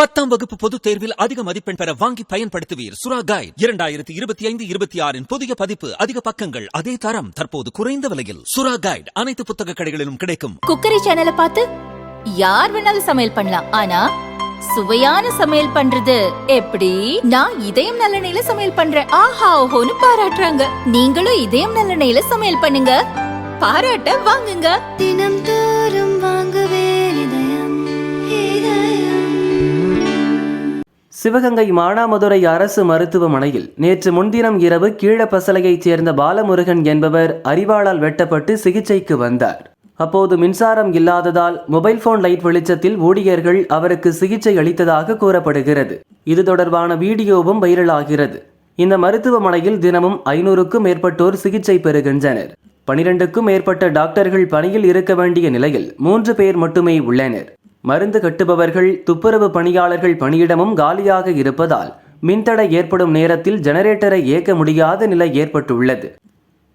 10ஆம் வகுப்பு பொதுத் தேர்வில் அதிக மதிப்பெண் பெற வாங்கி பயன்படுத்துவீர் சுறா கைட் 2025-26 புதிய பதிப்பு. அதிக பக்கங்கள், அதே தரம், தற்போது குறைந்த விலையில். சுறா கைட் அனைத்து புத்தக கடைகளிலும் கிடைக்கும். குக்கரி சேனலை பார்த்து யார் வேணாலும் சமையல் பண்ணலாம், ஆனா சுவையான சமையல் பண்றது எப்படி? நான் இதயம் நல்லெண்ணெயில சமையல் பண்றேன், ஆஹா ஓஹோன்னு பாராட்டுறாங்க. நீங்களும் இதயம் நல்லெண்ணெயில சமையல் பண்ணுங்க, பாராட்ட வாங்குங்க. தினம் தோறும் வாங்குவே சிவகங்கை மானாமதுரை அரசு மருத்துவமனையில் நேற்று முன்தினம் இரவு கீழப்பசலையைச் சேர்ந்த பாலமுருகன் என்பவர் அரிவாளால் வெட்டப்பட்டு சிகிச்சைக்கு வந்தார். அப்போது மின்சாரம் இல்லாததால் மொபைல் போன் லைட் வெளிச்சத்தில் ஊழியர்கள் அவருக்கு சிகிச்சை அளித்ததாக கூறப்படுகிறது. இது தொடர்பான வீடியோவும் வைரலாகிறது. இந்த மருத்துவமனையில் தினமும் 500க்கும் மேற்பட்டோர் சிகிச்சை பெறுகின்றனர். 12க்கும் மேற்பட்ட டாக்டர்கள் பணியில் இருக்க வேண்டிய நிலையில் 3 பேர் மட்டுமே உள்ளனர். மருந்து கட்டுபவர்கள், துப்புரவு பணியாளர்கள் பணியிடமும் காலியாக இருப்பதால் மின்தடை ஏற்படும் நேரத்தில் ஜெனரேட்டரை இயக்க முடியாத நிலை ஏற்பட்டுள்ளது.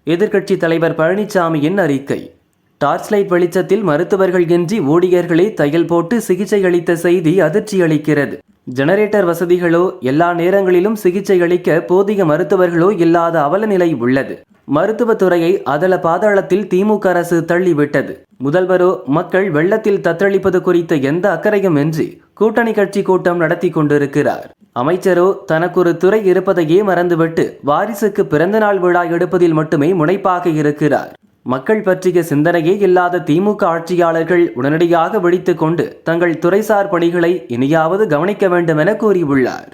எதிர்க்கட்சி தலைவர் பழனிசாமியின் அறிக்கை. டார்ச் லைட் வெளிச்சத்தில் மருத்துவர்கள் இன்றி ஊழியர்களே தையல் போட்டு சிகிச்சை அளித்த செய்தி அதிர்ச்சி அளிக்கிறது. ஜெனரேட்டர் வசதிகளோ, எல்லா நேரங்களிலும் சிகிச்சை அளிக்க போதிய மருத்துவர்களோ இல்லாத அவல நிலை உள்ளது. மருத்துவத்துறையை அதல பாதாளத்தில் திமுக அரசு தள்ளிவிட்டது. முதல்வரோ மக்கள் வெள்ளத்தில் தத்தளிப்பது குறித்த எந்த அக்கறையும் இன்றி கூட்டணி கட்சி கூட்டம் நடத்தி கொண்டிருக்கிறார். அமைச்சரோ தனக்கொரு துறை இருப்பதையே மறந்துவிட்டு வாரிசுக்கு பிறந்தநாள் விழா எடுப்பதில் மட்டுமே முனைப்பாக இருக்கிறார். மக்கள் பற்றிய சிந்தனையே இல்லாத திமுக ஆட்சியாளர்கள் உடனடியாக விழித்துக் கொண்டு தங்கள் துறைசார் பணிகளை இனியாவது கவனிக்க வேண்டும் என கூறியுள்ளார்.